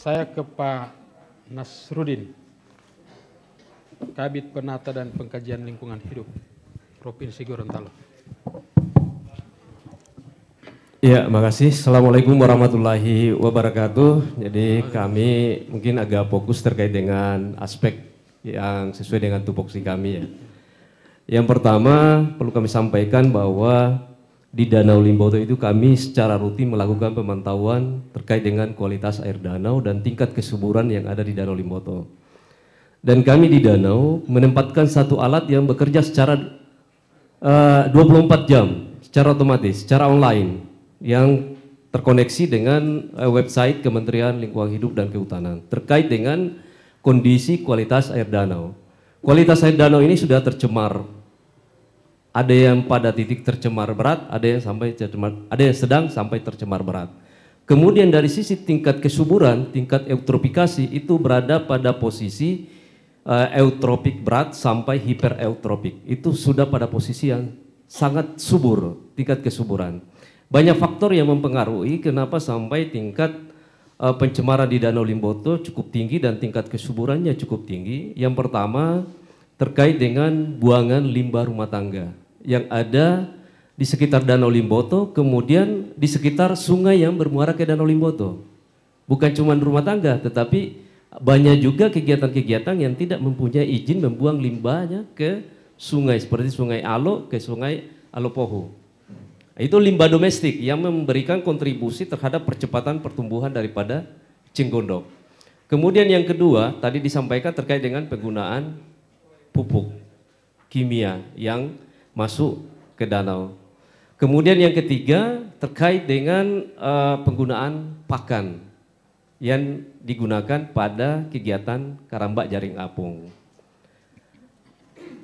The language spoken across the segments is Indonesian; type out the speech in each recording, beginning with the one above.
Saya ke Pak Nasrudin, Kabid Penata dan Pengkajian Lingkungan Hidup, Provinsi Gorontalo. Ya, makasih. Assalamualaikum warahmatullahi wabarakatuh. Jadi kami mungkin agak fokus terkait dengan aspek yang sesuai dengan tupoksi kami ya. Yang pertama perlu kami sampaikan bahwa di Danau Limboto itu kami secara rutin melakukan pemantauan terkait dengan kualitas air danau dan tingkat kesuburan yang ada di Danau Limboto. Dan kami di danau menempatkan satu alat yang bekerja secara 24 jam secara otomatis, secara online yang terkoneksi dengan website Kementerian Lingkungan Hidup dan Kehutanan terkait dengan kondisi kualitas air danau. Kualitas air danau ini sudah tercemar. Ada yang pada titik tercemar berat, ada yang sedang sampai tercemar berat. Kemudian dari sisi tingkat kesuburan, tingkat eutrofikasi itu berada pada posisi eutropik berat sampai hipereutropik. Itu sudah pada posisi yang sangat subur, tingkat kesuburan. Banyak faktor yang mempengaruhi kenapa sampai tingkat pencemaran di Danau Limboto cukup tinggi dan tingkat kesuburannya cukup tinggi. Yang pertama terkait dengan buangan limbah rumah tangga yang ada di sekitar Danau Limboto, kemudian di sekitar sungai yang bermuara ke Danau Limboto. Bukan cuma rumah tangga, tetapi banyak juga kegiatan-kegiatan yang tidak mempunyai izin membuang limbahnya ke sungai, seperti Sungai Alo ke Sungai Alopoho. Itu limbah domestik yang memberikan kontribusi terhadap percepatan pertumbuhan daripada eceng gondok. Kemudian yang kedua, tadi disampaikan terkait dengan penggunaan pupuk kimia yang masuk ke danau. Kemudian yang ketiga terkait dengan penggunaan pakan yang digunakan pada kegiatan karambak jaring apung.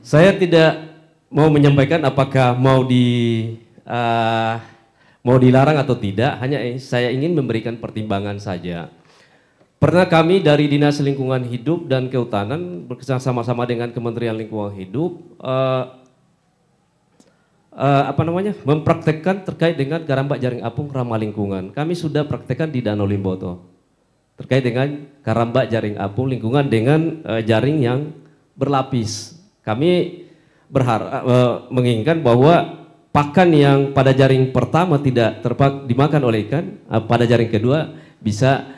Saya tidak mau menyampaikan apakah mau dilarang atau tidak, hanya saya ingin memberikan pertimbangan saja. Pernah kami dari Dinas Lingkungan Hidup dan Kehutanan bersama-sama dengan Kementerian Lingkungan Hidup mempraktekkan terkait dengan karambak jaring apung ramah lingkungan. Kami sudah praktekkan di Danau Limboto terkait dengan karambak jaring apung lingkungan dengan jaring yang berlapis. Kami berharap menginginkan bahwa pakan yang pada jaring pertama tidak dimakan oleh ikan, pada jaring kedua bisa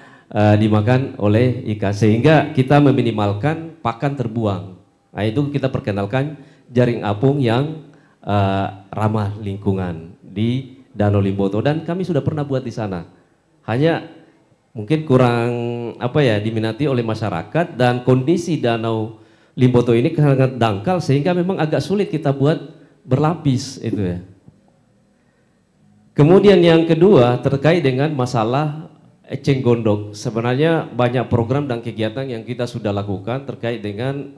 dimakan oleh ikan, sehingga kita meminimalkan pakan terbuang. Nah, itu kita perkenalkan jaring apung yang ramah lingkungan di Danau Limboto, dan kami sudah pernah buat di sana. Hanya mungkin kurang diminati oleh masyarakat, dan kondisi Danau Limboto ini sangat dangkal sehingga memang agak sulit kita buat berlapis itu ya. Kemudian yang kedua terkait dengan masalah eceng gondok. Sebenarnya banyak program dan kegiatan yang kita sudah lakukan terkait dengan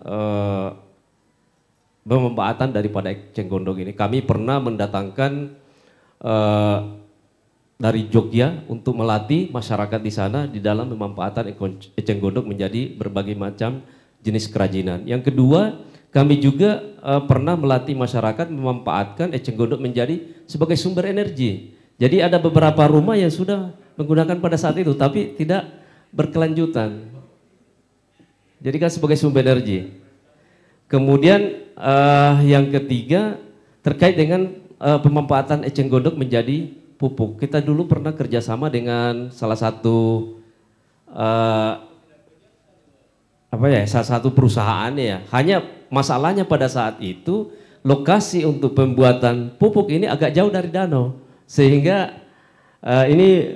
pemanfaatan daripada eceng gondok ini. Kami pernah mendatangkan dari Jogja untuk melatih masyarakat di sana di dalam pemanfaatan eceng gondok menjadi berbagai macam jenis kerajinan. Yang kedua, kami juga pernah melatih masyarakat memanfaatkan eceng gondok menjadi sebagai sumber energi. Jadi ada beberapa rumah yang sudah menggunakan pada saat itu, tapi tidak berkelanjutan. Jadi kan sebagai sumber energi. Kemudian yang ketiga terkait dengan pemanfaatan eceng gondok menjadi pupuk. Kita dulu pernah kerjasama dengan salah satu salah satu perusahaan ya. Hanya masalahnya pada saat itu lokasi untuk pembuatan pupuk ini agak jauh dari danau, sehingga ini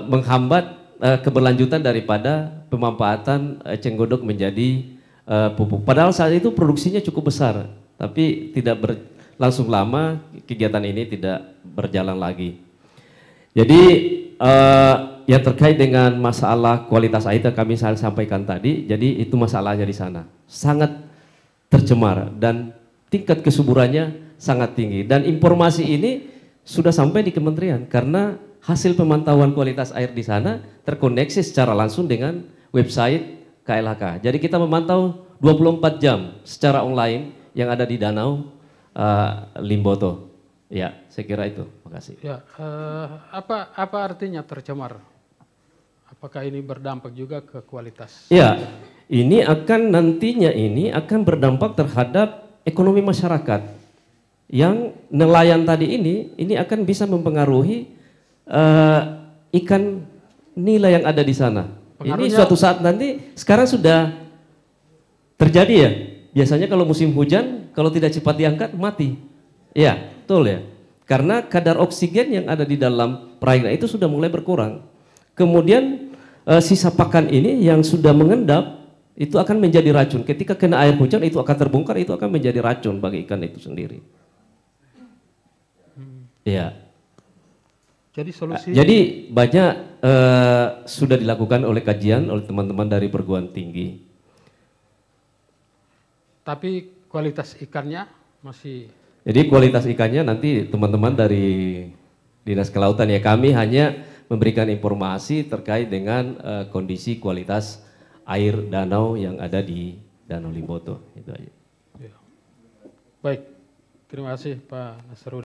menghambat keberlanjutan daripada pemanfaatan eceng gondok menjadi pupuk. Padahal saat itu produksinya cukup besar, tapi tidak berlangsung lama, kegiatan ini tidak berjalan lagi. Jadi yang terkait dengan masalah kualitas air yang kami sampaikan tadi, jadi itu masalahnya di sana. Sangat tercemar dan tingkat kesuburannya sangat tinggi. Dan informasi ini sudah sampai di kementerian karena hasil pemantauan kualitas air di sana terkoneksi secara langsung dengan website KLHK. Jadi kita memantau 24 jam secara online yang ada di Danau Limboto. Ya, saya kira itu. Makasih. Ya, apa artinya tercemar? Apakah ini berdampak juga ke kualitas? Ya, ini akan nantinya berdampak terhadap ekonomi masyarakat. Yang nelayan tadi ini akan bisa mempengaruhi ikan nila yang ada di sana. Ini suatu saat nanti, sekarang sudah terjadi ya. Biasanya kalau musim hujan, kalau tidak cepat diangkat mati. Ya, betul ya. Karena kadar oksigen yang ada di dalam perairan itu sudah mulai berkurang. Kemudian sisa pakan ini yang sudah mengendap itu akan menjadi racun. Ketika kena air hujan itu akan terbongkar, itu akan menjadi racun bagi ikan itu sendiri. Ya. Jadi banyak sudah dilakukan oleh kajian oleh teman-teman dari perguruan tinggi. Tapi kualitas ikannya masih. Jadi kualitas ikannya nanti teman-teman dari Dinas Kelautan ya, kami hanya memberikan informasi terkait dengan kondisi kualitas air danau yang ada di Danau Limboto. Itu aja. Baik, terima kasih Pak Nasrudin.